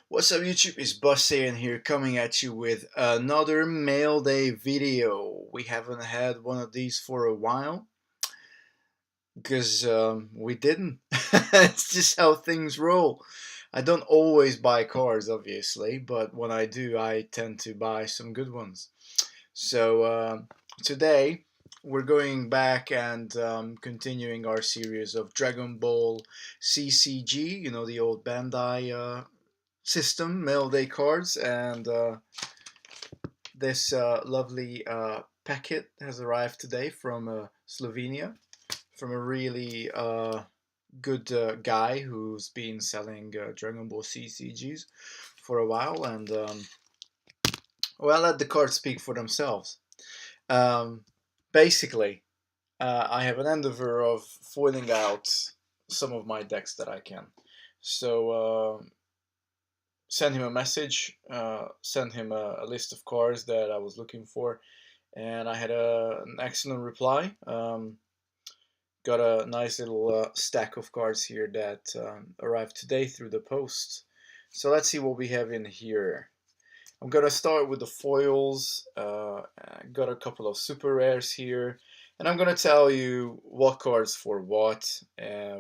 What's up YouTube, it's Saiyan here coming at you with another Mailday video. We haven't had one of these for a while because we didn't. It's just how things roll. I don't always buy cars obviously, but when I do I tend to buy some good ones. So today we're going back and continuing our series of Dragon Ball CCG, you know, the old Bandai system, Mailday cards, and this lovely packet has arrived today from Slovenia, from a really good guy who's been selling Dragon Ball CCGs for a while, and well, let the cards speak for themselves. Um, Basically, I have an endeavor of foiling out some of my decks that I can. So send him a message, send him a list of cards that I was looking for, and I had an excellent reply. Got a nice little stack of cards here that arrived today through the post. So let's see what we have in here. I'm gonna start with the foils. Got a couple of super rares here, and I'm gonna tell you what cards for what,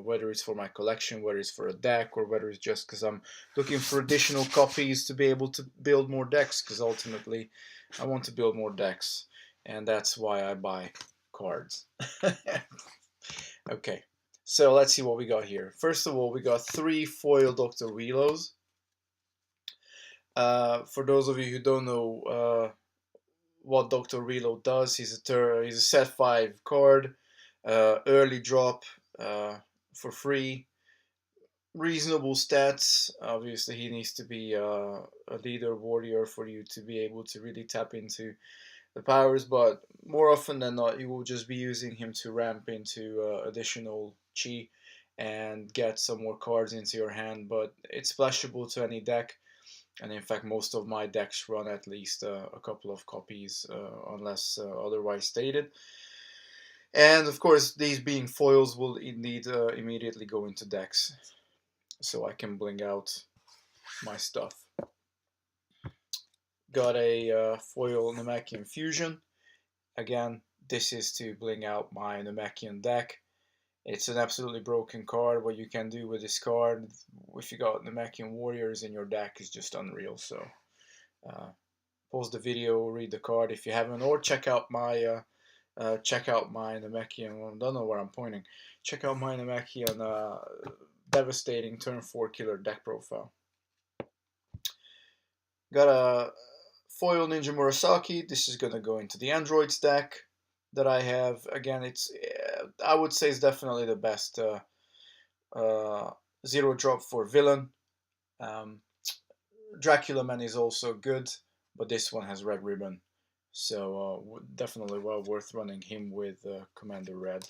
whether it's for my collection, whether it's for a deck, or whether it's just because I'm looking for additional copies to be able to build more decks. Because ultimately, I want to build more decks, and that's why I buy cards. Okay, so let's see what we got here. First of all, we got 3 foil Dr. Relos. For those of you who don't know what Dr. Reload does, he's a set 5 card, early drop for free, reasonable stats. Obviously, he needs to be a leader warrior for you to be able to really tap into the powers, but more often than not, you will just be using him to ramp into additional chi and get some more cards into your hand, but it's splashable to any deck. And in fact, most of my decks run at least a couple of copies, unless otherwise stated. And of course, these being foils will indeed immediately go into decks, so I can bling out my stuff. Got a foil Namekian Fusion. Again, this is to bling out my Namekian deck. It's an absolutely broken card. What you can do with this card, if you got Namekian Warriors in your deck, is just unreal. So pause the video, read the card if you haven't, or check out my Namekian. Well, I don't know where I'm pointing. Check out my Namekian devastating turn 4 killer deck profile. Got a foil Ninja Murasaki. This is gonna go into the Androids deck that I have. Again, it's I would say it's definitely the best 0 drop for villain. Dracula Man is also good, but this one has red ribbon, so definitely well worth running him with Commander Red.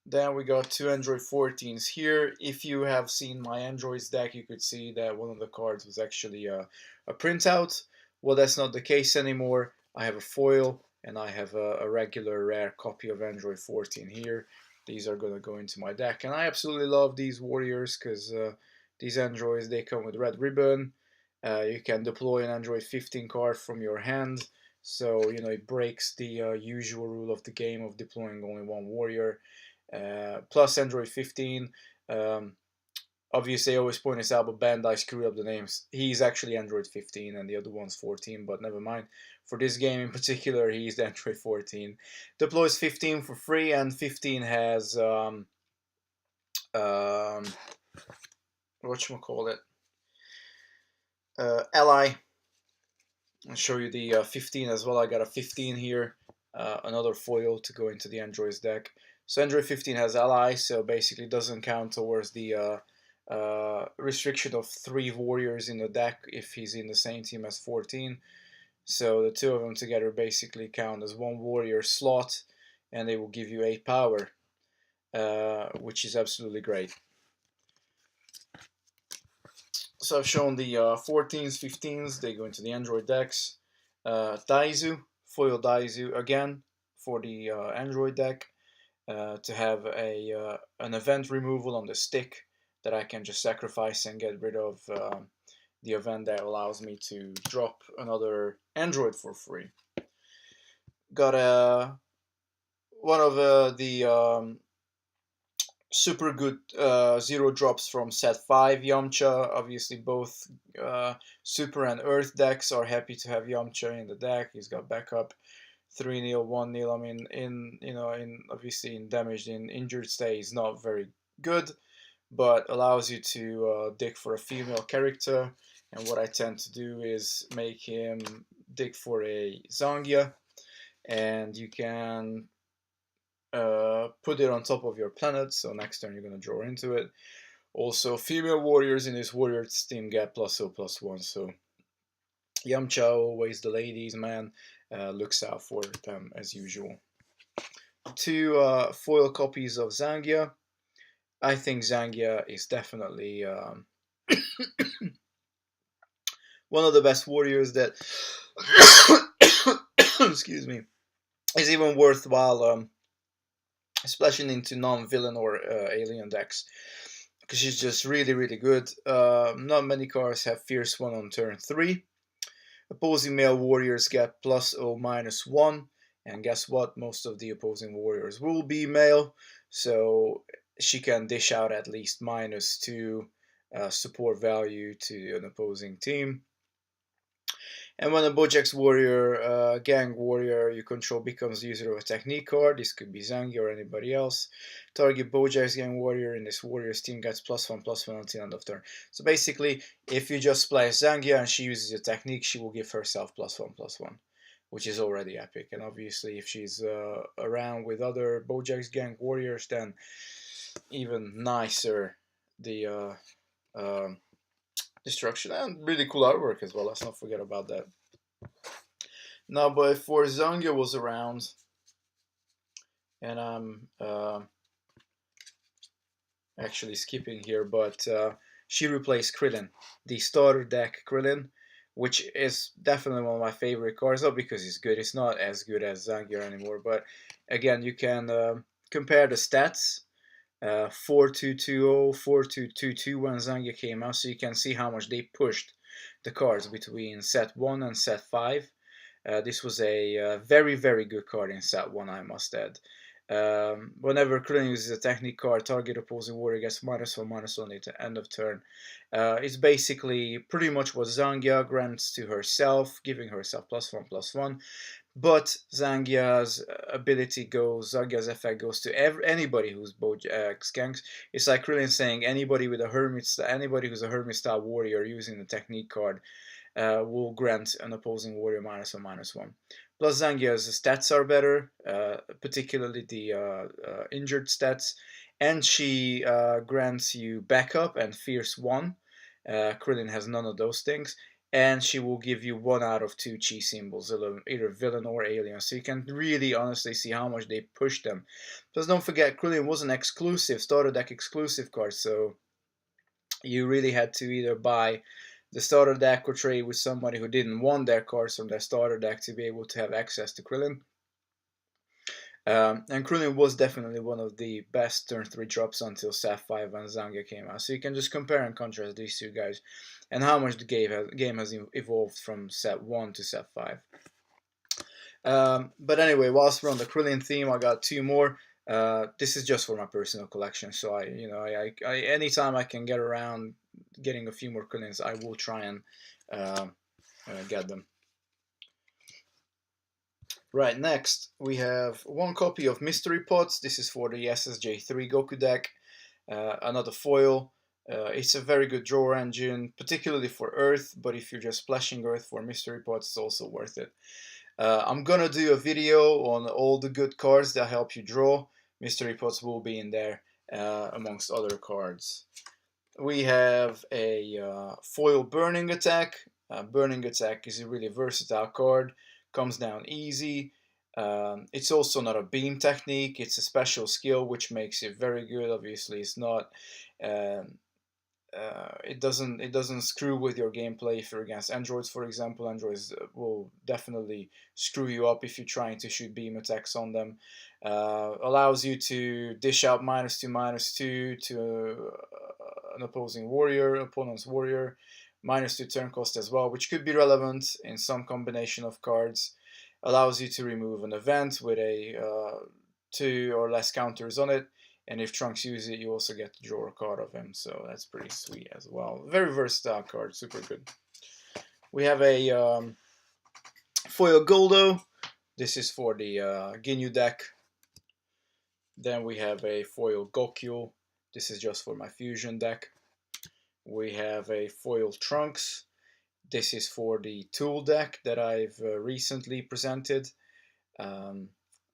Then we got 2 Android 14s here. If you have seen my Androids deck, you could see that one of the cards was actually a printout. Well, that's not the case anymore. I have a foil, and I have a regular rare copy of Android 14 here. These are going to go into my deck, and I absolutely love these warriors because these androids, they come with red ribbon. You can deploy an Android 15 card from your hand, so you know it breaks the usual rule of the game of deploying only one warrior. Plus Android 15. Obviously, I always point this out, but Bandai screwed up the names. He's actually Android 15 and the other one's 14, but never mind. For this game in particular, he's the Android 14. Deploys 15 for free, and 15 has whatchamacallit? Ally. I'll show you the 15 as well. I got a 15 here, another foil to go into the Android's deck. So Android 15 has Ally, so basically doesn't count towards the restriction of 3 warriors in the deck if he's in the same team as 14. So the 2 of them together basically count as 1 warrior slot, and they will give you 8 power, which is absolutely great. So I've shown the 14s, 15s, they go into the Android decks. Daizu, foil Daizu again for the Android deck. To have an event removal on the stick that I can just sacrifice and get rid of the event that allows me to drop another android for free. Got one of the super good zero drops from set 5 Yamcha. Obviously both super and earth decks are happy to have Yamcha in the deck. He's got backup 3-0, 1-0. I mean, in obviously in damaged, in injured state, he's not very good, but allows you to dig for a female character. And what I tend to do is make him dig for a Zangia, and you can put it on top of your planet, so next turn you're going to draw into it. Also, female warriors in this warriors team get +0/+1, so Yamcha, always the ladies man, looks out for them as usual. 2 foil copies of Zangia. I think Zangia is definitely one of the best warriors that excuse me, is even worthwhile splashing into non-villain or alien decks, because she's just really good. Not many cards have Fierce 1 on turn 3. Opposing male warriors get +0/-1, and guess what? Most of the opposing warriors will be male, so she can dish out at least -2 support value to an opposing team. And when a Bojack's warrior, gang warrior you control becomes the user of a technique card, this could be Zangia or anybody else, target Bojack's gang warrior in this warrior's team gets +1/+1 until end of turn. So basically, if you just splash Zangia and she uses a technique, she will give herself +1/+1, which is already epic. And obviously, if she's around with other Bojack's gang warriors, then even nicer the destruction, and really cool artwork as well. Let's not forget about that. Now, but if Zangia was around, and I'm actually skipping here, but she replaced Krillin, the starter deck Krillin, which is definitely one of my favorite cards. Not because it's good; it's not as good as Zangia anymore. But again, you can compare the stats. 4220, 4222 when Zangia came out, so you can see how much they pushed the cards between set 1 and set 5. This was a very good card in set 1, I must add. Whenever Krillin uses a technique card, target opposing warrior gets -1/-1 at the end of turn. It's basically pretty much what Zangia grants to herself, giving herself +1/+1. But Zangia's Zangia's effect goes to anybody who's Bojack's gangs. It's like Krillin saying anybody who's a Hermit style warrior using the technique card will grant an opposing warrior -1/-1. Plus Zangia's stats are better, particularly the injured stats, and she grants you backup and Fierce 1. Krillin has none of those things. And she will give you 1 out of 2 chi symbols, either villain or alien. So you can really honestly see how much they pushed them. Plus, don't forget, Krillin was an exclusive, starter deck exclusive card, so you really had to either buy the starter deck or trade with somebody who didn't want their cards from their starter deck to be able to have access to Krillin. And Krillin was definitely one of the best turn 3 drops until set 5 when Zangia came out. So you can just compare and contrast these two guys and how much the game has evolved from set 1 to set 5. But anyway, whilst we're on the Krillin theme, I got 2 more. This is just for my personal collection, so I anytime I can get around getting a few more Krillins, I will try and get them. Right, next we have 1 copy of Mystery Pots. This is for the SSJ3 Goku deck. Another foil. It's a very good draw engine, particularly for Earth, but if you're just splashing Earth for Mystery Pots, it's also worth it. I'm gonna do a video on all the good cards that help you draw. Mystery Pots will be in there, amongst other cards. We have a foil Burning Attack. Burning Attack is a really versatile card. Comes down easy. It's also not a beam technique. It's a special skill, which makes it very good. Obviously, it's not. It doesn't screw with your gameplay. If you're against androids, for example, androids will definitely screw you up if you're trying to shoot beam attacks on them. Allows you to dish out -2/-2 to an opposing warrior, opponent's warrior, -2 turn cost as well, which could be relevant in some combination of cards. Allows you to remove an event with a 2 or less counters on it, and if Trunks uses it, you also get to draw a card of him, so that's pretty sweet as well. Very versatile card, super good. We have a foil Goldo. This is for the Ginyu deck. Then we have a foil Gokyo. This is just for my fusion deck. We have a foil Trunks. This is for the tool deck that I've recently presented.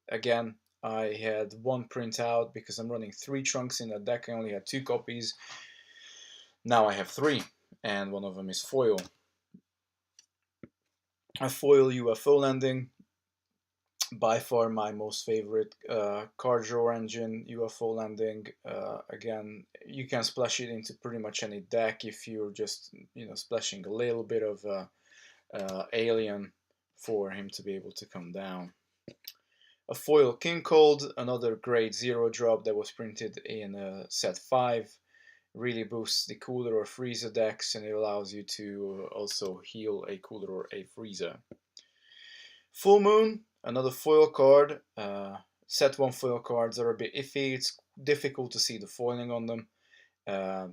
Again, I had one printout because I'm running 3 Trunks in that deck. I only had 2 copies. Now I have 3, and one of them is foil. A foil UFO landing. By far my most favorite card draw engine, UFO landing. Again, you can splash it into pretty much any deck if you're just, splashing a little bit of alien for him to be able to come down. A foil King Cold, another great 0 drop that was printed in set 5. Really boosts the Cooler or Frieza decks, and it allows you to also heal a Cooler or a Frieza. Full Moon, another foil card. Set 1 foil cards are a bit iffy. It's difficult to see the foiling on them.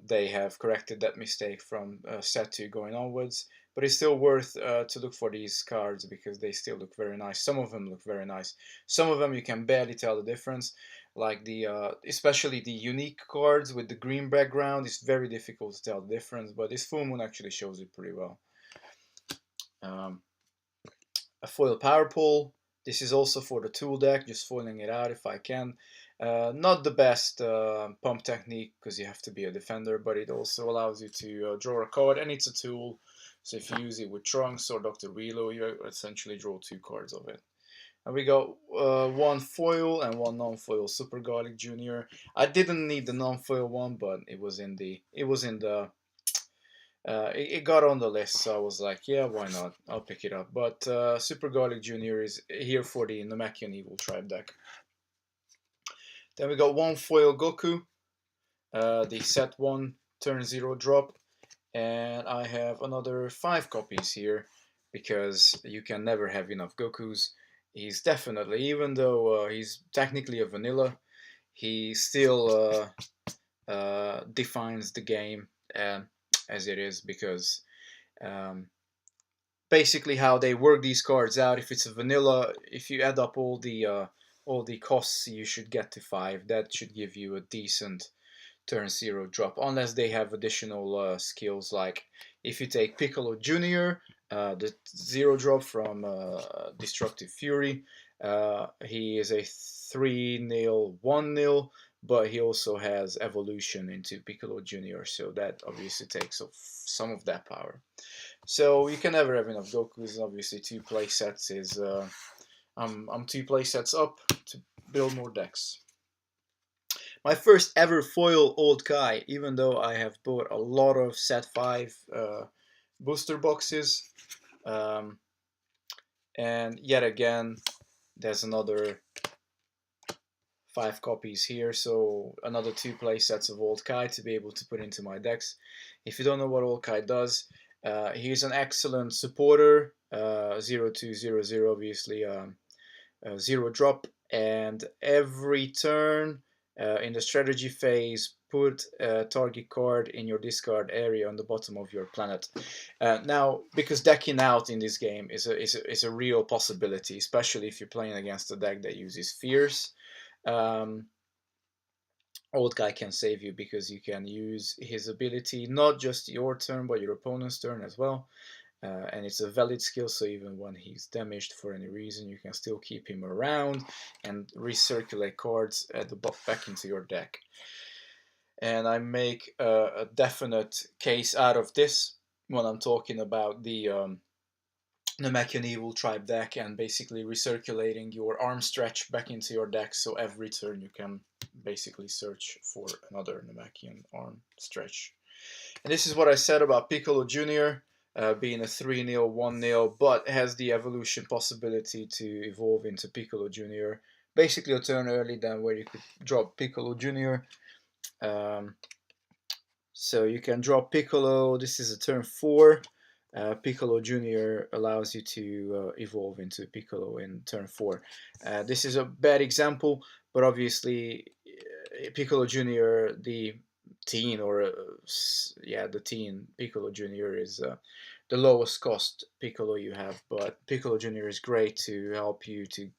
They have corrected that mistake from set 2 going onwards, but it's still worth to look for these cards because they still look very nice. Some of them look very nice. Some of them you can barely tell the difference, like the especially the unique cards with the green background. It's very difficult to tell the difference, but this Full Moon actually shows it pretty well. A foil Power Pole. This is also for the tool deck, just foiling it out if I can. Not the best pump technique because you have to be a defender, but it also allows you to draw a card, and it's a tool. So if you use it with Trunks or Dr. Relo, you essentially draw 2 cards of it. And we got 1 foil and 1 non-foil Super Garlic Jr. I didn't need the non-foil one, but it got on the list, so I was like, yeah, why not? I'll pick it up. But Super Garlic Jr. is here for the Namekian Evil Tribe deck. Then we got 1 foil Goku, the set 1 turn 0 drop, and I have another 5 copies here because you can never have enough Gokus. He's definitely, even though he's technically a vanilla, he still defines the game as it is, because basically how they work these cards out, if it's a vanilla, if you add up all the costs, you should get to 5. That should give you a decent turn 0 drop, unless they have additional skills, like if you take Piccolo Jr., the 0 drop from Destructive Fury, he is a 3-0, 1-0, but he also has evolution into Piccolo Jr., so that obviously takes off some of that power. So you can never have enough Gokus. Obviously 2 playsets is I'm 2 playsets up to build more decks. My first ever foil Old Kai, even though I have bought a lot of set 5 booster boxes. And yet again, there's another 5 copies here, so another 2 play sets of Old Kai to be able to put into my decks. If you don't know what Old Kai does, he's an excellent supporter, 0-2-0-0, obviously 0 drop, and every turn in the strategy phase, put a target card in your discard area on the bottom of your planet. Now, because decking out in this game is a real possibility, especially if you're playing against a deck that uses Fears. Old Guy can save you because you can use his ability not just your turn but your opponent's turn as well, and it's a valid skill, so even when he's damaged for any reason, you can still keep him around and recirculate cards at the back into your deck. And I make a definite case out of this when I'm talking about the Namekian Evil Tribe deck and basically recirculating your arm stretch back into your deck, so every turn you can basically search for another Namekian arm stretch. And this is what I said about Piccolo Jr. Being a 3-0, 1-0, but has the evolution possibility to evolve into Piccolo Jr. Basically a turn early than where you could drop Piccolo Jr. So you can draw Piccolo. This is a turn 4. Piccolo Junior allows you to evolve into Piccolo in turn 4. This is a bad example, but obviously Piccolo Junior, the teen, or yeah, the teen Piccolo Junior is the lowest cost Piccolo you have, but Piccolo Junior is great to help you to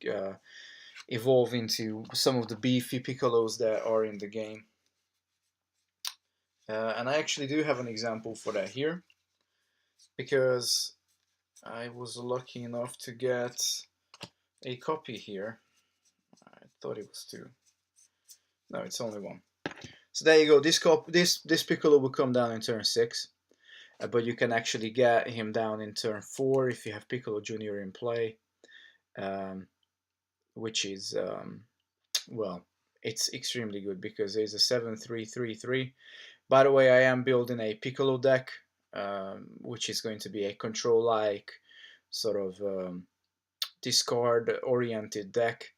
evolve into some of the beefy Piccolos that are in the game. And I actually do have an example for that here, because I was lucky enough to get a copy here. I thought it was 2. No, it's only 1. So there you go. This Piccolo will come down in turn 6, but you can actually get him down in turn 4 if you have Piccolo Junior in play, which is well, it's extremely good because there's a 7-3-3-3. By the way, I am building a Piccolo deck, which is going to be a control-like sort of discard-oriented deck.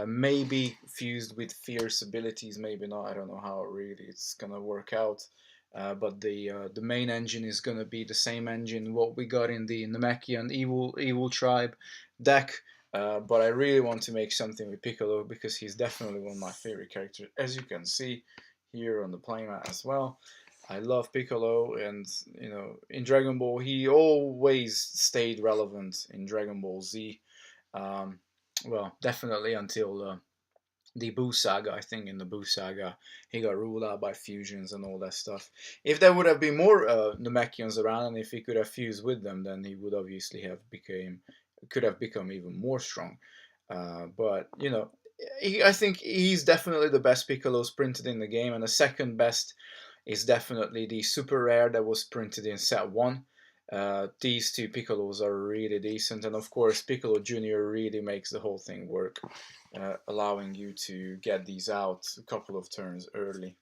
Maybe fused with fierce abilities, maybe not. I don't know how really it's gonna work out. But the main engine is gonna be the same engine what we got in the Namekian Evil Tribe deck. But I really want to make something with Piccolo because he's definitely one of my favorite characters, as you can see here on the playmat as well. I love Piccolo, and you know, in Dragon Ball he always stayed relevant in Dragon Ball Z. Well, definitely until the Buu saga. I think in the Buu saga he got ruled out by fusions and all that stuff. If there would have been more Namekians around, and if he could have fused with them, then he would obviously have could have become even more strong. But you know, I think he's definitely the best Piccolo's printed in the game, and the second best is definitely the super rare that was printed in set 1. These 2 Piccolos are really decent, and of course Piccolo Junior really makes the whole thing work, allowing you to get these out a couple of turns early.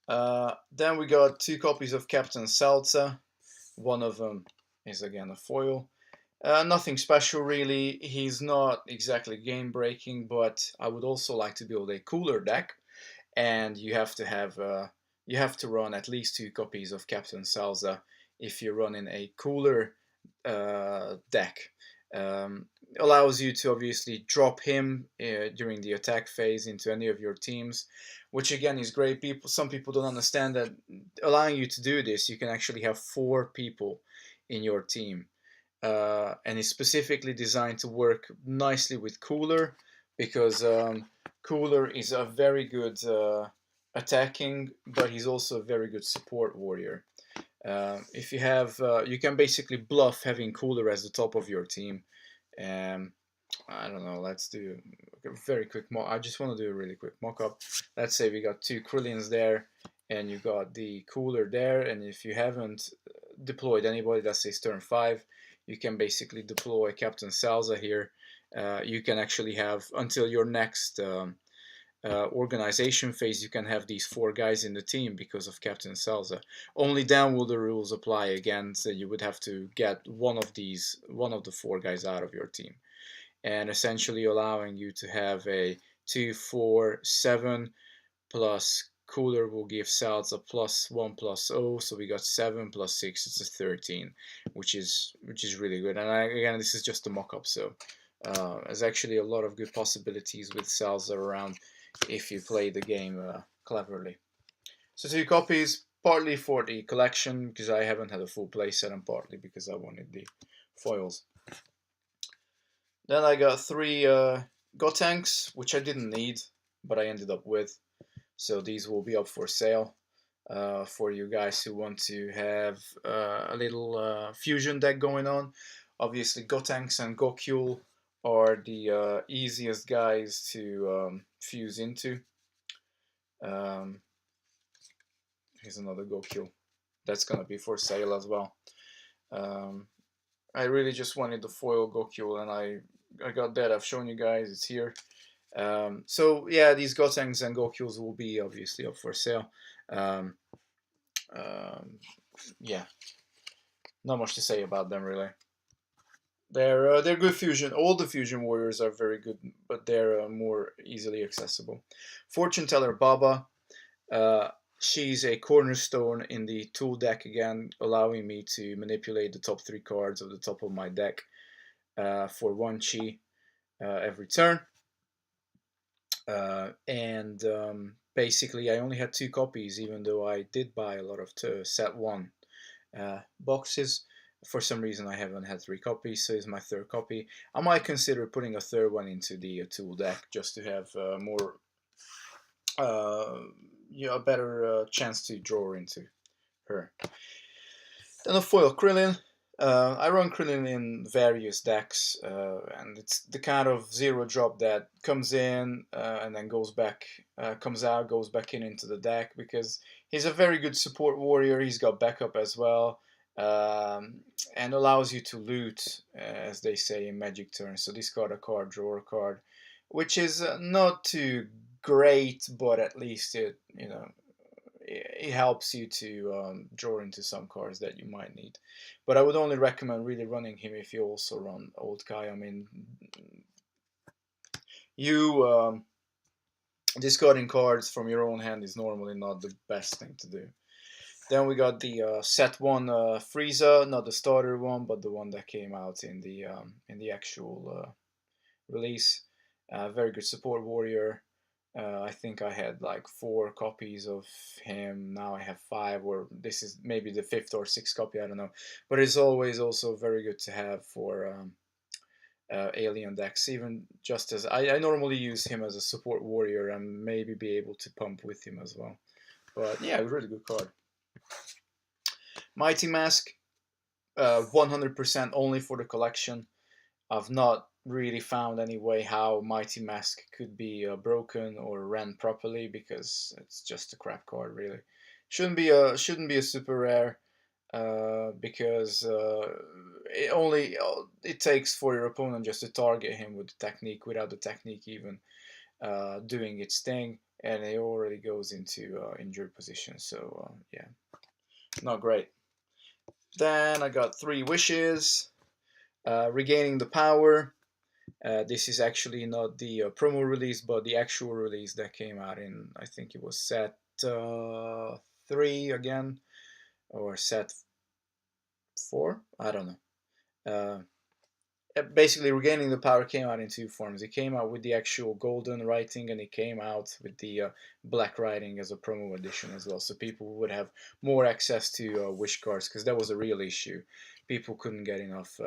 Then we got 2 copies of Captain Salza. One of them is again a foil. Nothing special really. He's not exactly game breaking, but I would also like to build a cooler deck, and you have to run at least 2 copies of Captain Salza if you're running a cooler deck. Allows you to obviously drop him during the attack phase into any of your teams, which again is great. Some people don't understand that allowing you to do this, you can actually have 4 people in your team, and it's specifically designed to work nicely with Cooler, because Cooler is a very good attacking, but he's also a very good support warrior. If you have, you can basically bluff having Cooler as the top of your team. I don't know. Let's do a very quick mock. I just want to do a really quick mock-up. Let's say we got 2 Krillians there, and you got the Cooler there, and if you haven't deployed anybody that says turn 5, you can basically deploy Captain Salza here. You can actually have until your next organization phase, you can have these 4 guys in the team because of Captain Salza. Only then will the rules apply again, so you would have to get one of the 4 guys out of your team, and essentially allowing you to have a 2, 4, 7 plus Cooler will give Salza +1/+0, so we got 7 + 6. It's a 13, which is really good. And again, this is just a mock-up, so there's actually a lot of good possibilities with Salza around if you play the game cleverly. So 2 copies, partly for the collection because I haven't had a full playset, and partly because I wanted the foils. Then I got 3 Gotenks, which I didn't need, but I ended up with. So these will be up for sale for you guys who want to have a little fusion deck going on. Obviously, Gotenks and Gokyul are the easiest guys to fuse into. Here's another Gokyul. That's going to be for sale as well. I really just wanted the foil Gokyul, and I got that. I've shown you guys. It's here. So yeah, these Gotenks and Gokyuls will be obviously up for sale. Yeah, not much to say about them really. They're good fusion. All the fusion warriors are very good, but they're more easily accessible. Fortune Teller Baba. Uh, she's a cornerstone in the tool deck again, allowing me to manipulate the top 3 cards of the top of my deck for 1 chi every turn. And basically, I only had 2 copies, even though I did buy a lot of set 1 boxes. For some reason, I haven't had 3 copies, so it's my 3rd copy. I might consider putting a 3rd one into the tool deck just to have more, a better chance to draw into her. Then a foil Krillin. I run Krillin in various decks, and it's the kind of 0 drop that comes in and then goes back, comes out, goes back in into the deck, because he's a very good support warrior. He's got backup as well, and allows you to loot, as they say in Magic turns. So discard a card, draw a card, which is not too great, but at least it helps you to draw into some cards that you might need. But I would only recommend really running him if you also run Old Kai. I mean, you discarding cards from your own hand is normally not the best thing to do. Then we got the set 1 Frieza, not the starter one, but the one that came out in the actual release. Very good support warrior. I think I had like 4 copies of him. Now I have 5, or this is maybe the 5th or 6th copy. I don't know. But it's always also very good to have for alien decks. Even just as I normally use him as a support warrior and maybe be able to pump with him as well. But yeah, really good card. Mighty Mask, 100% only for the collection. I've not really found any way how Mighty Mask could be broken or ran properly, because it's just a crap card, really. Shouldn't be a super rare, because it takes for your opponent just to target him with the technique without the technique even doing its thing, and it already goes into injured position. So yeah, not great. Then I got 3 wishes. Regaining the power. This is actually not the promo release, but the actual release that came out in, I think it was set 3 again, or set 4. I don't know. Basically, Regaining the Power came out in 2 forms. It came out with the actual golden writing, and it came out with the black writing as a promo edition as well. So people would have more access to wish cards, because that was a real issue. People couldn't get enough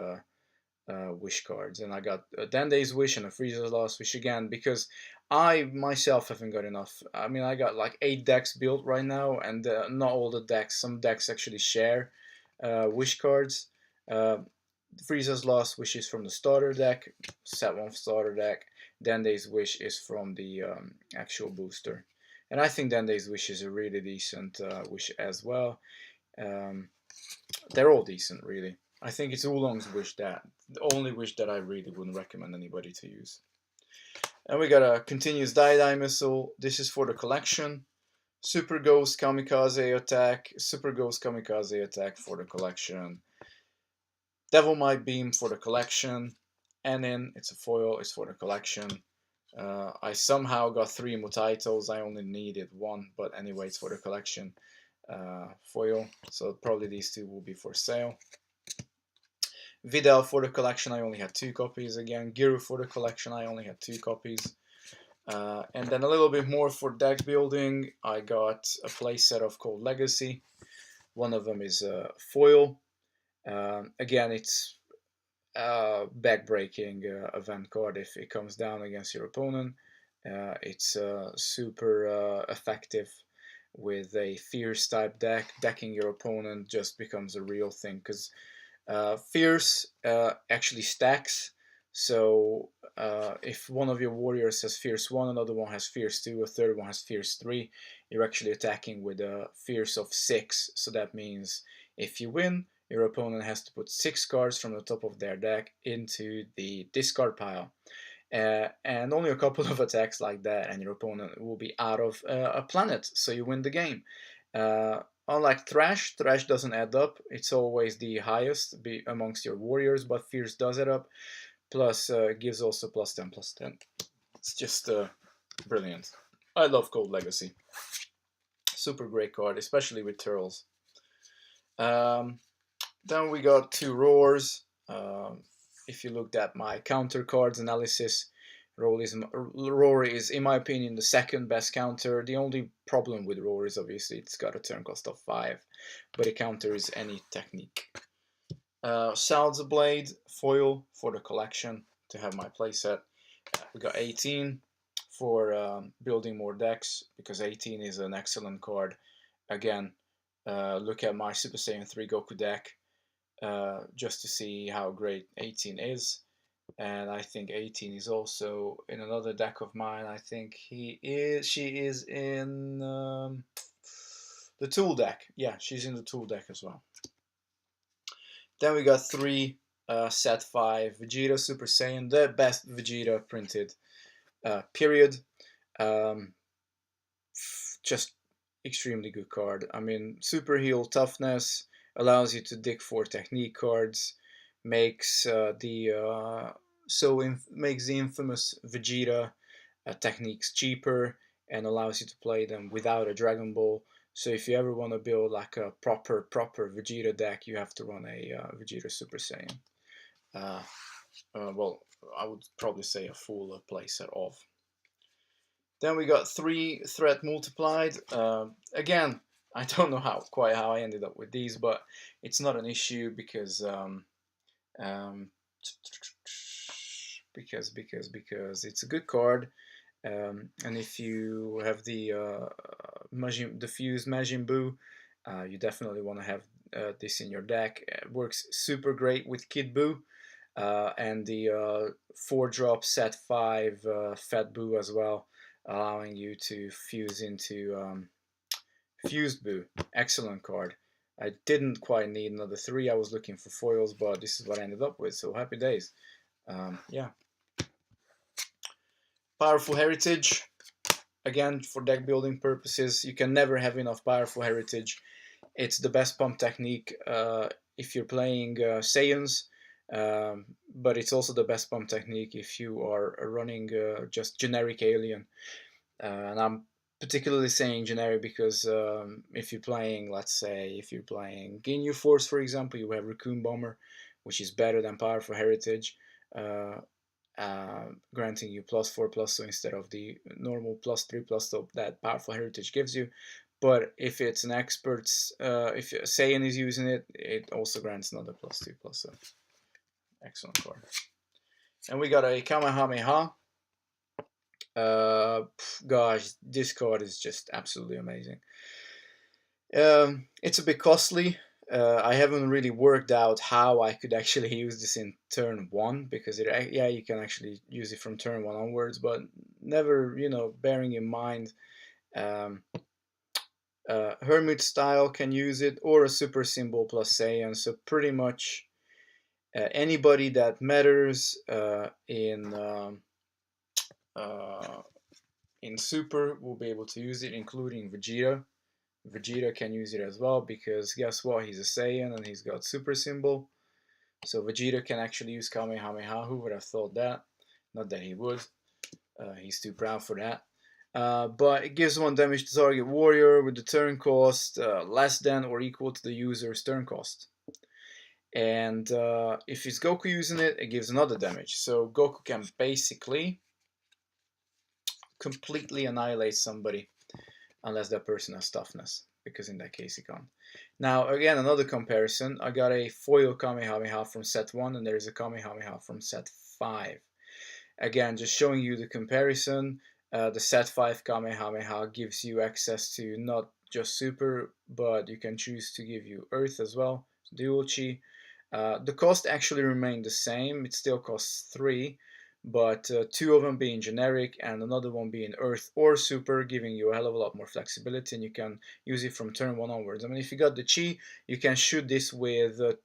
wish cards, and I got a Danday's Wish and a Frieza's Last Wish again, because I myself haven't got enough. I mean, I got like 8 decks built right now, and not all the decks. Some decks actually share wish cards. Frieza's Last Wish is from the starter deck, set 1 starter deck. Danday's Wish is from the actual booster, and I think Danday's Wish is a really decent wish as well. They're all decent, really. I think it's Oolong's wish that the only wish that I really wouldn't recommend anybody to use. And we got a continuous Die missile. This is for the collection. Super Ghost Kamikaze Attack. Super Ghost Kamikaze Attack for the collection. Devil Might Beam for the collection. And then it's a foil. It's for the collection. I somehow got 3 Mutaitos. I only needed 1, but anyway, it's for the collection. Foil. So probably these 2 will be for sale. Videl for the collection, I only had 2 copies again. Giru for the collection, I only had 2 copies. And then a little bit more for deck building. I got a playset of Cold Legacy. One of them is a foil. Again, it's a back-breaking event card if it comes down against your opponent. It's super effective with a Fierce type deck. Decking your opponent just becomes a real thing, because Fierce actually stacks. So if one of your warriors has Fierce 1, another one has Fierce 2, a third one has Fierce 3, you're actually attacking with a Fierce of 6. So that means if you win, your opponent has to put 6 cards from the top of their deck into the discard pile. And only a couple of attacks like that, and your opponent will be out of a planet, so you win the game. Unlike Thrash doesn't add up. It's always the highest amongst your warriors, but Fierce does add up. Plus, gives also +10/+10. It's just brilliant. I love Cold Legacy. Super great card, especially with turtles. Then we got two roars. If you looked at my counter cards analysis, Roar is, in my opinion, the second best counter. The only problem with Roar is obviously it's got a turn cost of 5, but it counters any technique. Salza Blade, foil for the collection to have my playset. We got 18 for building more decks, because 18 is an excellent card. Again, look at my Super Saiyan 3 Goku deck just to see how great 18 is. And I think 18 is also in another deck of mine. I think she is in the tool deck. Yeah, she's in the tool deck as well. Then we got 3 set 5 Vegeta Super Saiyan, the best Vegeta printed, period. Just extremely good card. I mean, Super Heal Toughness allows you to dig for technique cards, makes makes the infamous Vegeta techniques cheaper, and allows you to play them without a Dragon Ball. So if you ever want to build like a proper Vegeta deck, you have to run a Vegeta Super Saiyan. Well, I would probably say a full playset of. Then we got 3 threat multiplied. Again, I don't know quite how I ended up with these, but it's not an issue because um, because it's a good card. And if you have the fused Majin Buu, you definitely want to have this in your deck. It works super great with Kid Buu, and the 4-drop set 5 Fat Buu as well, allowing you to fuse into Fused Buu. Excellent card. I didn't quite need another 3. I was looking for foils, but this is what I ended up with, so happy days. Yeah. Powerful Heritage. Again, for deck building purposes, you can never have enough Powerful Heritage. It's the best pump technique if you're playing Saiyans, but it's also the best pump technique if you are running just generic alien. And I'm particularly saying generic because if you're playing, let's say, if you're playing Ginyu Force, for example, you have Raccoon Bomber, which is better than Powerful Heritage, granting you +4/+2 instead of the normal +3/+2 that Powerful Heritage gives you. But if it's an expert's, if Saiyan is using it, it also grants another +2/+2. Excellent card. And we got a Kamehameha. Gosh, this card is just absolutely amazing. It's a bit costly. I haven't really worked out how I could actually use this in turn 1, because yeah, you can actually use it from turn 1 onwards, but never, bearing in mind Hermit style can use it, or a super symbol plus Saiyan. So pretty much anybody that matters in Super will be able to use it, including Vegeta. Vegeta can use it as well, because guess what? He's a Saiyan and he's got super symbol. So Vegeta can actually use Kamehameha. Who would have thought that? Not that he would. He's too proud for that. But it gives 1 damage to target warrior with the turn cost less than or equal to the user's turn cost. And if it's Goku using it, it gives another damage. So Goku can basically completely annihilate somebody, unless that person has toughness, because in that case he can't. Now, again, another comparison. I got a foil Kamehameha from set 1, and there's a Kamehameha from set 5. Again, just showing you the comparison. The set 5 Kamehameha gives you access to not just super, but you can choose to give you earth as well, dual chi. The cost actually remained the same. It still costs 3, but 2 of them being generic and another one being earth or super, giving you a hell of a lot more flexibility, and you can use it from turn 1 onwards. I mean, if you got the chi, you can shoot this with the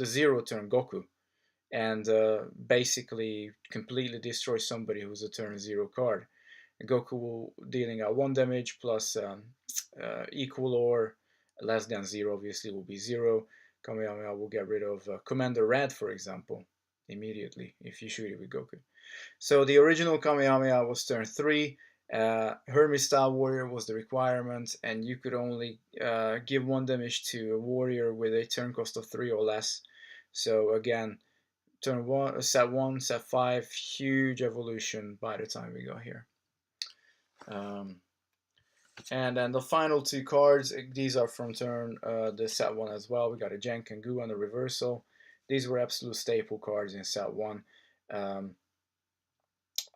0 turn Goku, and basically completely destroy somebody who's a turn 0 card. Goku will dealing out 1 damage plus equal or less than 0, obviously will be 0. Kamehameha will get rid of Commander Red, for example, immediately if you shoot it with Goku. So the original Kamehameha was turn 3. Hermes style warrior was the requirement, and you could only give one damage to a warrior with a turn cost of 3 or less. So again, turn one, set 1, set 5, huge evolution by the time we got here. Um, and then the final two cards, these are from turn the set 1 as well. We got a Jenk and Gu and a reversal. These were absolute staple cards in set 1. Um,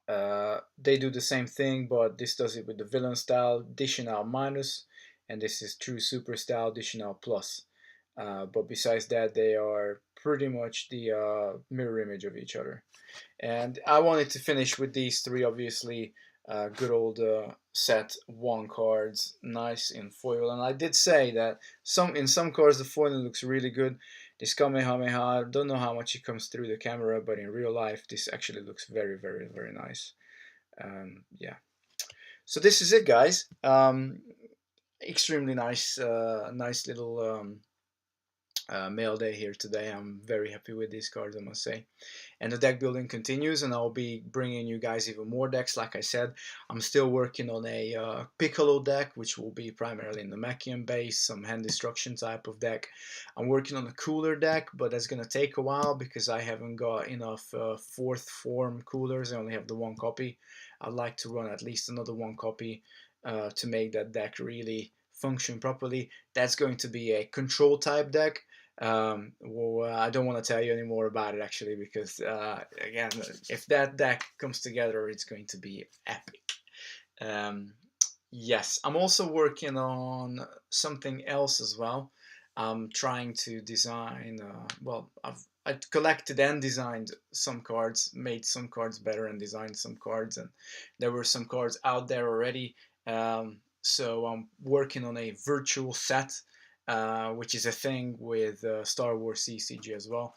they do the same thing, but this does it with the villain style, dishing out minus, and this is true super style, dishing out plus. But besides that, they are pretty much the mirror image of each other. And I wanted to finish with these three, obviously. Good old set 1 cards, nice in foil. And I did say that in some cards the foiling looks really good. This Kamehameha, I don't know how much it comes through the camera, but in real life this actually looks very, very, very nice. Yeah. So this is it, guys. Extremely nice, nice little Mailday here today. I'm very happy with these cards, I must say. And the deck building continues, and I'll be bringing you guys even more decks. Like I said, I'm still working on a Piccolo deck, which will be primarily in the Machian base, some hand destruction type of deck. I'm working on a cooler deck, but that's going to take a while because I haven't got enough 4th form coolers. I only have the 1 copy. I'd like to run at least another 1 copy to make that deck really function properly. That's going to be a control type deck. Well, I don't want to tell you any more about it actually, because again, if that deck comes together, it's going to be epic. Yes, I'm also working on something else as well. I'm trying to design. Well, I collected and designed some cards, made some cards better, and designed some cards, and there were some cards out there already. So I'm working on a virtual set, which is a thing with Star Wars CCG as well.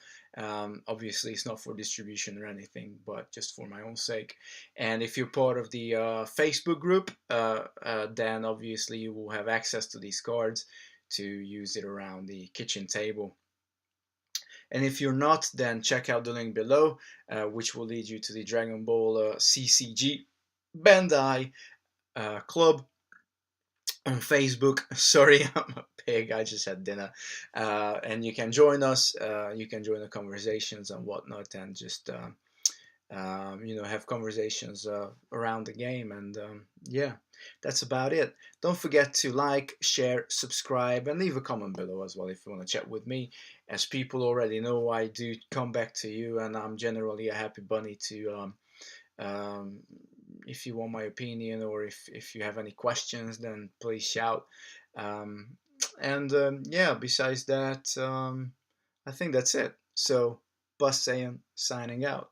Obviously, it's not for distribution or anything, but just for my own sake. And if you're part of the Facebook group, then obviously you will have access to these cards to use it around the kitchen table. And if you're not, then check out the link below, which will lead you to the Dragon Ball CCG Bandai club on Facebook. Sorry, I'm a pig. I just had dinner. And you can join us. You can join the conversations and whatnot, and just have conversations around the game. And yeah, that's about it. Don't forget to like, share, subscribe, and leave a comment below as well if you want to chat with me. As people already know, I do come back to you, and I'm generally a happy bunny to if you want my opinion, or if you have any questions, then please shout. And yeah, besides that, I think that's it. So, Bus Saiyan signing out.